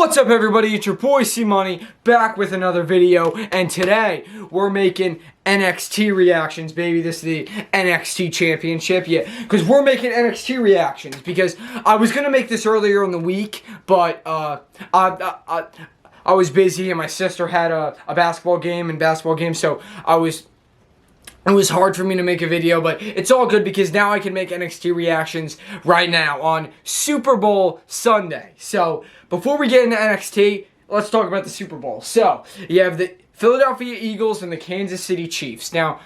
What's up, everybody? It's your boy C-Money back with another video, and today we're making NXT reactions, baby. This is the NXT Championship, yeah, because we're making NXT reactions because I was gonna make this earlier in the week, but I was busy and my sister had a basketball game, so it was hard for me to make a video, but it's all good because now I can make NXT reactions right now on Super Bowl Sunday. So, before we get into NXT, let's talk about the Super Bowl. So, you have the Philadelphia Eagles and the Kansas City Chiefs. Now,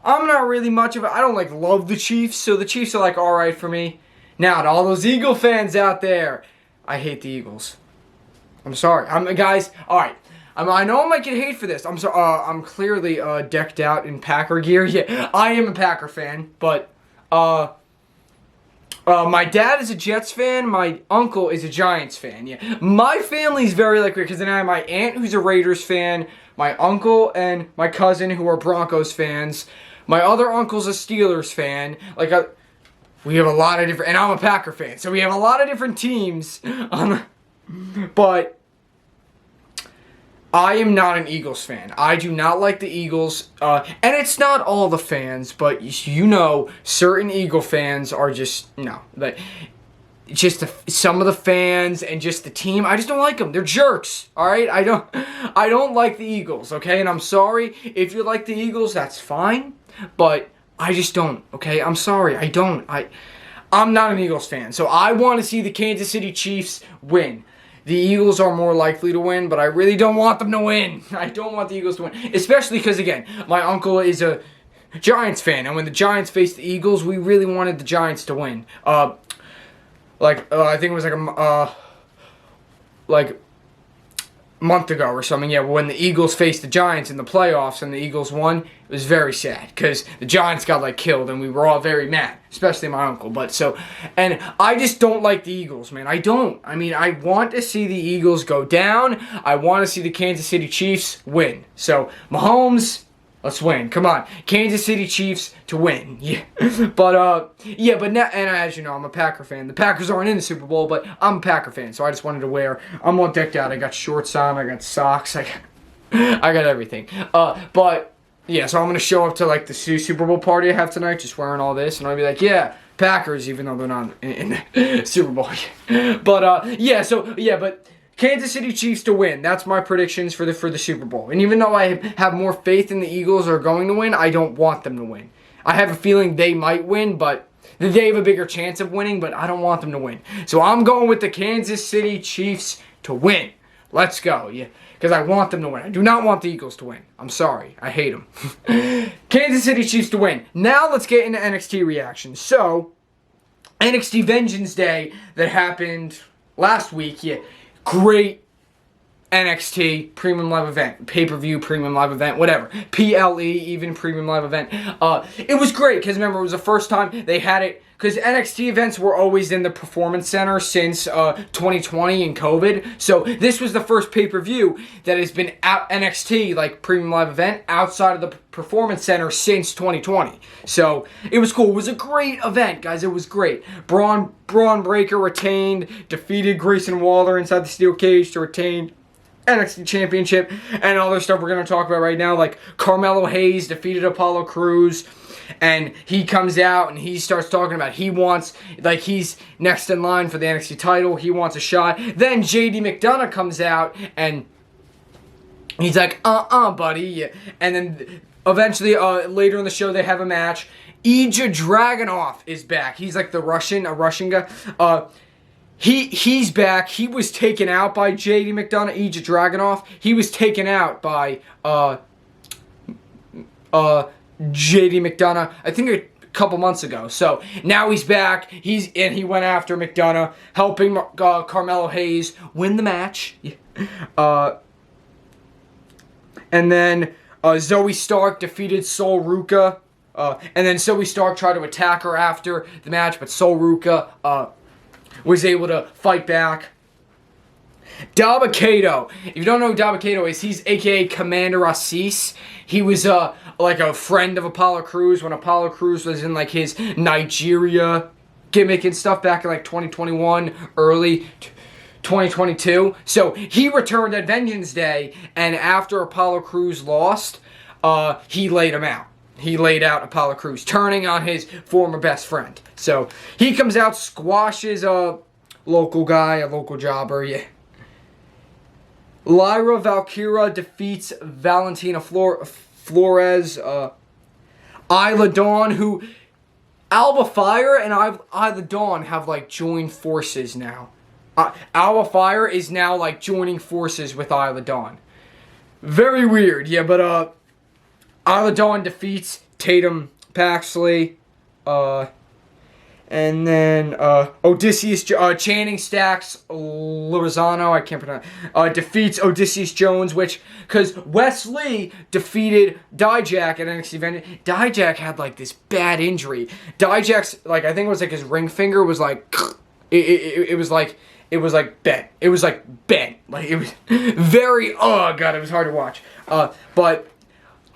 I'm not really much of I don't love the Chiefs, so the Chiefs are alright for me. Now, to all those Eagle fans out there, I hate the Eagles. I'm sorry. Guys, alright. I know I might get hate for this. I'm sorry. I'm clearly decked out in Packer gear. Yeah, I am a Packer fan, but my dad is a Jets fan. My uncle is a Giants fan. Yeah, my family's very weird because then I have my aunt who's a Raiders fan, my uncle and my cousin who are Broncos fans. My other uncle's a Steelers fan. We have a lot of different, and I'm a Packer fan, so we have a lot of different teams. But I am not an Eagles fan. I do not like the Eagles, and it's not all the fans, but you know, certain Eagle fans are just, no, some of the fans and just the team, I just don't like them. They're jerks, alright? I don't like the Eagles, okay? And I'm sorry, if you like the Eagles, that's fine, but I just don't, okay? I'm sorry, I'm not an Eagles fan, so I want to see the Kansas City Chiefs win. The Eagles are more likely to win, but I really don't want them to win. I don't want the Eagles to win. Especially because, again, my uncle is a Giants fan. And when the Giants faced the Eagles, we really wanted the Giants to win. I think it was a month ago or something. Yeah, when the Eagles faced the Giants in the playoffs and the Eagles won, it was very sad. Because the Giants got, killed and we were all very mad. Especially my uncle. And I just don't like the Eagles, man. I don't. I mean, I want to see the Eagles go down. I want to see the Kansas City Chiefs win. So, Mahomes, let's win. Come on. Kansas City Chiefs to win. Yeah. But now, and as you know, I'm a Packer fan. The Packers aren't in the Super Bowl, but I'm a Packer fan. So I just wanted to wear, I'm all decked out. I got shorts on. I got socks. I got everything. Yeah, so I'm going to show up to, the Super Bowl party I have tonight, just wearing all this, and I'll be like, yeah, Packers, even though they're not in the Super Bowl. But Kansas City Chiefs to win. That's my predictions for the Super Bowl. And even though I have more faith in the Eagles are going to win, I don't want them to win. I have a feeling they might win, but they have a bigger chance of winning, but I don't want them to win. So I'm going with the Kansas City Chiefs to win. Let's go, yeah. Because I want them to win. I do not want the Eagles to win. I'm sorry. I hate them. Kansas City Chiefs to win. Now let's get into NXT reactions. So, NXT Vengeance Day that happened last week. Yeah, great NXT Premium Live Event. Pay-per-view Premium Live Event. Whatever. PLE, even Premium Live Event. It was great because remember, it was the first time they had it. Because NXT events were always in the Performance Center since 2020 and COVID. So this was the first pay-per-view that has been at NXT, Premium Live Event, outside of the Performance Center since 2020. So it was cool. It was a great event, guys. It was great. Braun Breaker retained, defeated Grayson Waller inside the steel cage to retain NXT Championship, and other stuff we're going to talk about right now, Carmelo Hayes defeated Apollo Crews. And he comes out and he starts talking about he wants, he's next in line for the NXT title. He wants a shot. Then JD McDonough comes out and he's like, buddy. And then eventually, later in the show, they have a match. Ilja Dragunov is back. He's a Russian guy. He's back. He was taken out by JD McDonough, Ilja Dragunov. He was taken out by, JD McDonough, I think a couple months ago. So now he's back. He went after McDonough, helping Carmelo Hayes win the match. And then Zoe Stark defeated Sol Ruca. And then Zoe Stark tried to attack her after the match, but Sol Ruca was able to fight back. Dabba-Kato. If you don't know who Dabba-Kato is, he's a.k.a. Commander Assis. He was a friend of Apollo Crews when Apollo Crews was in his Nigeria gimmick and stuff back in 2021, early 2022. So he returned at Vengeance Day, and after Apollo Crews lost, he laid him out. He laid out Apollo Crews, turning on his former best friend. So he comes out, squashes a local guy, a local jobber, yeah. Lyra Valkyra defeats Valentina Flores. Isla Dawn, who Alba Fire and Isla Dawn have like joined forces now. Alba Fire is now like joining forces with Isla Dawn. Very weird, yeah. But Isla Dawn defeats Tatum Paxley. And then Odysseus Channing Stacks Lozano, I can't pronounce, defeats Odysseus Jones, because Wesley defeated Dijak at NXT Vengeance. Dijak had like this bad injury. Dijak's like, I think it was like his ring finger was like, it was like bent. It was like bent. Like it was very, oh god, it was hard to watch. But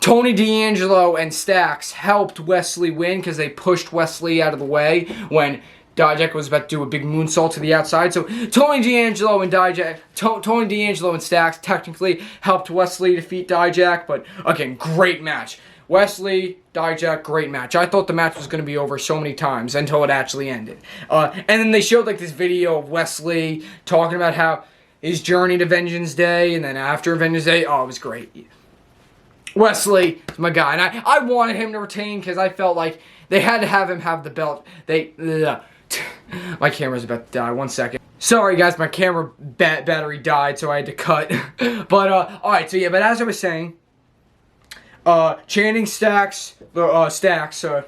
Tony D'Angelo and Stacks helped Wesley win because they pushed Wesley out of the way when Dijak was about to do a big moonsault to the outside. So Tony D'Angelo and Stacks technically helped Wesley defeat Dijak. But again, great match. Wesley, Dijak, great match. I thought the match was going to be over so many times until it actually ended. And then they showed like this video of Wesley talking about how his journey to Vengeance Day, and then after Vengeance Day, oh, it was great. Wesley is my guy, and I wanted him to retain because I felt like they had to have him have the belt. My camera's about to die. 1 second. Sorry, guys, my camera battery died, so I had to cut. But alright, so yeah, but as I was saying, Channing Stacks, Lorenzo,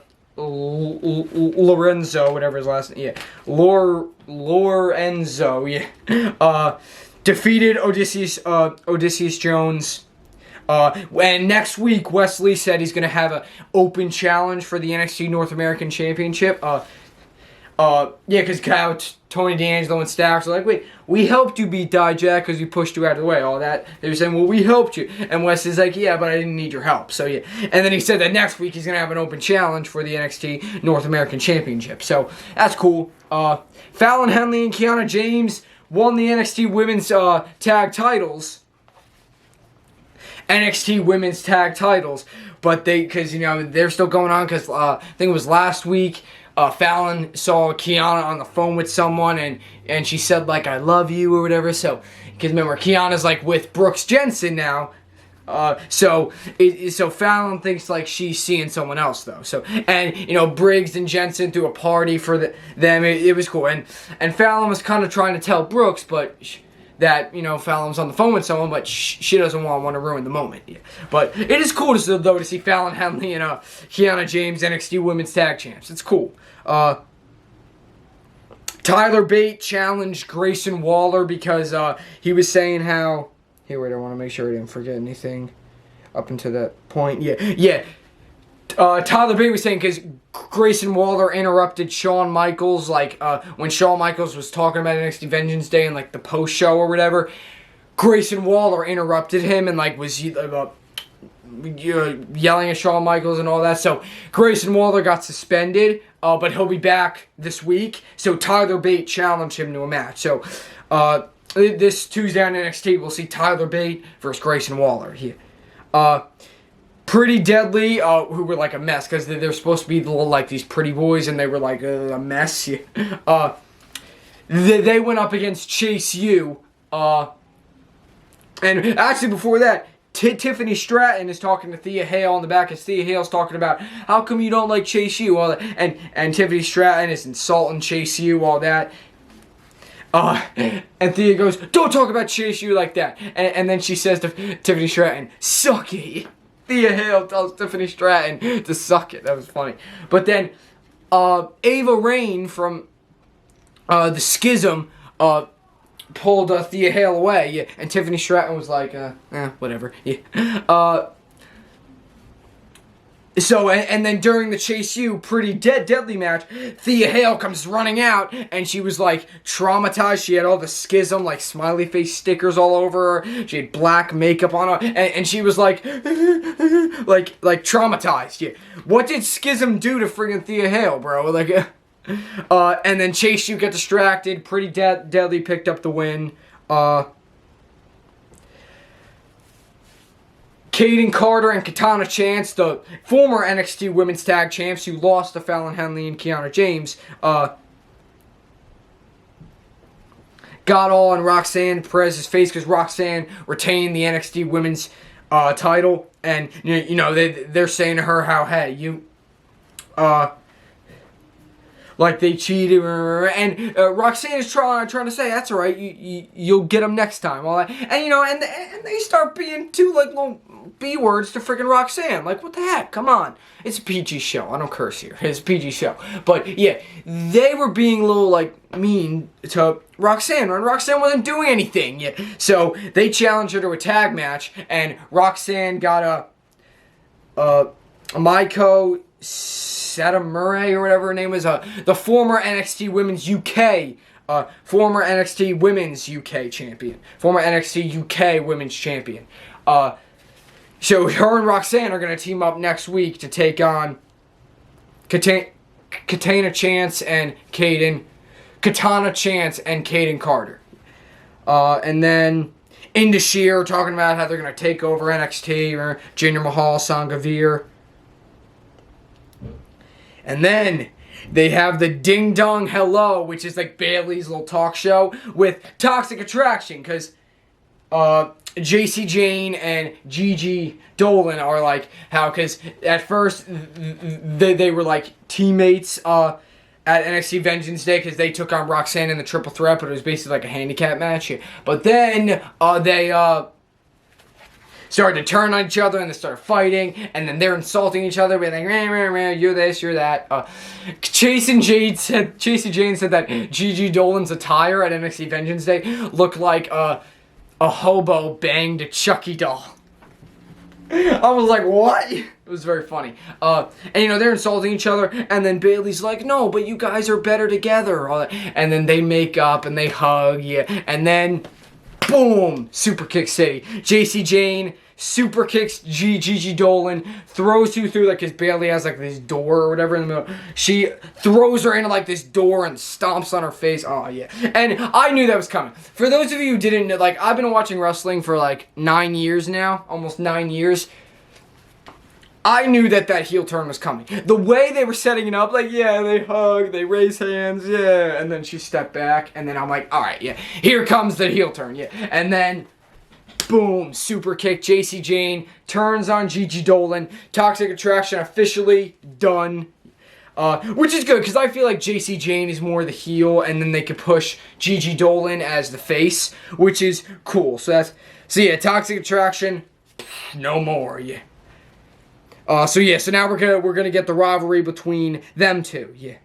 whatever his last name, yeah, Lorenzo, yeah, defeated Odysseus Jones. And next week, Wesley said he's going to have an open challenge for the NXT North American Championship. Yeah, because Tony D'Angelo and Stacks are like, wait, we helped you beat Dijak because we pushed you out of the way. All that. They were saying, well, we helped you. And Wesley's like, yeah, but I didn't need your help. So, yeah. And then he said that next week he's going to have an open challenge for the NXT North American Championship. So, that's cool. Fallon Henley and Kiana James won the NXT Women's Tag titles. NXT Women's Tag titles, but because they're still going on, because I think it was last week, Fallon saw Kiana on the phone with someone, and she said like, I love you or whatever. So because remember, Kiana's like with Brooks Jensen now, so Fallon thinks like she's seeing someone else though. So, and Briggs and Jensen threw a party for them. It was cool, and Fallon was kind of trying to tell Brooks, but that Fallon's on the phone with someone, but she doesn't want to ruin the moment. Yeah. But it is cool to see Fallon Henley and Kiana James NXT Women's Tag Champs. It's cool. Tyler Bate challenged Grayson Waller because he was saying how. Here, wait, I want to make sure I didn't forget anything up until that point. Yeah. Tyler Bate was saying because Grayson Waller interrupted Shawn Michaels, like when Shawn Michaels was talking about NXT Vengeance Day and like the post show or whatever. Grayson Waller interrupted him and like was yelling at Shawn Michaels and all that. So Grayson Waller got suspended, but he'll be back this week. So Tyler Bate challenged him to a match. So this Tuesday on NXT, we'll see Tyler Bate versus Grayson Waller here. Pretty Deadly, who were like a mess because they're supposed to be like these pretty boys, and they were like a mess. Yeah. They went up against Chase U, and actually before that, Tiffany Stratton is talking to Thea Hale in the back, as Thea Hale's talking about how come you don't like Chase U, all that, and Tiffany Stratton is insulting Chase U, all that. And Thea goes, don't talk about Chase U like that, and then she says to Tiffany Stratton, suck it. Thea Hale tells Tiffany Stratton to suck it. That was funny. But then Ava Raine from the Schism pulled Thea Hale away. Yeah, and Tiffany Stratton was like, whatever. Yeah. So, and then during the Chase U Pretty Deadly match, Thea Hale comes running out, and she was, like, traumatized. She had all the Schism, like, smiley face stickers all over her. She had black makeup on her, and she was, like, like traumatized. Yeah. What did Schism do to friggin' Thea Hale, bro? Like, And then Chase U got distracted. Pretty Deadly picked up the win. Kaden Carter and Katana Chance, the former NXT Women's Tag Champs, who lost to Fallon Henley and Kiana James, got all in Roxanne Perez's face because Roxanne retained the NXT Women's title, and you know they're saying to her how, hey, you like they cheated, and Roxanne is trying to say that's all right, you'll get them next time, all that, and you know, and they start being two like little B words to freaking Roxanne, like what the heck? Come on, it's a PG show. I don't curse here. It's a PG show, but yeah, they were being a little like mean to Roxanne, and Roxanne wasn't doing anything yet. So they challenged her to a tag match, and Roxanne got a Maiko Satomura or whatever her name was, the former NXT Women's UK, former NXT Women's UK champion, former NXT UK Women's champion. So her and Roxanne are going to team up next week to take on Katana Chance and Kaden Carter. And then Indus Sher talking about how they're going to take over NXT, or Jinder Mahal, Sanghavir. And then they have the Ding Dong Hello, which is like Bailey's little talk show with Toxic Attraction, because JC Jane and Gigi Dolan are like, how, because at first they were like teammates at NXT Vengeance Day, because they took on Roxanne in the triple threat, but it was basically like a handicap match. But then they started to turn on each other, and they started fighting, and then they're insulting each other, being like, you're this, you're that. Jason Jane said that Gigi Dolan's attire at NXT Vengeance Day looked like a hobo banged a Chucky doll. I was like, what? It was very funny. And you know, they're insulting each other, and then Bailey's like, no, but you guys are better together. And then they make up and they hug, yeah. And then, boom, Super Kick City. JC Jane super kicks Gigi Dolan, throws you through, like, because Bailey has like this door or whatever in the middle. She throws her into like this door and stomps on her face. Oh yeah. And I knew that was coming. For those of you who didn't know, like, I've been watching wrestling for like 9 years now, almost 9 years. I knew that heel turn was coming. The way they were setting it up, like, yeah, they hug, they raise hands, yeah, and then she stepped back, and then I'm like, all right, yeah, here comes the heel turn, yeah. And then, boom, super kick, JC Jane turns on Gigi Dolan, Toxic Attraction officially done. Which is good, because I feel like JC Jane is more the heel, and then they could push Gigi Dolan as the face, which is cool. So yeah, Toxic Attraction, no more, yeah. So now we're gonna get the rivalry between them two, yeah.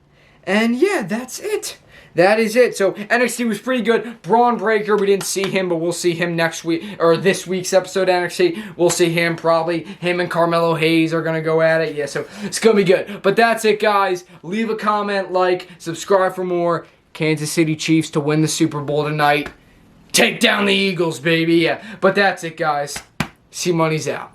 And yeah, that's it. That is it. So NXT was pretty good. Braun Breaker, we didn't see him, but we'll see him next week, or this week's episode of NXT. We'll see him probably. Him and Carmelo Hayes are gonna go at it, yeah. So it's gonna be good. But that's it, guys. Leave a comment, like, subscribe for more. Kansas City Chiefs to win the Super Bowl tonight. Take down the Eagles, baby, yeah. But that's it, guys. C-Money's out.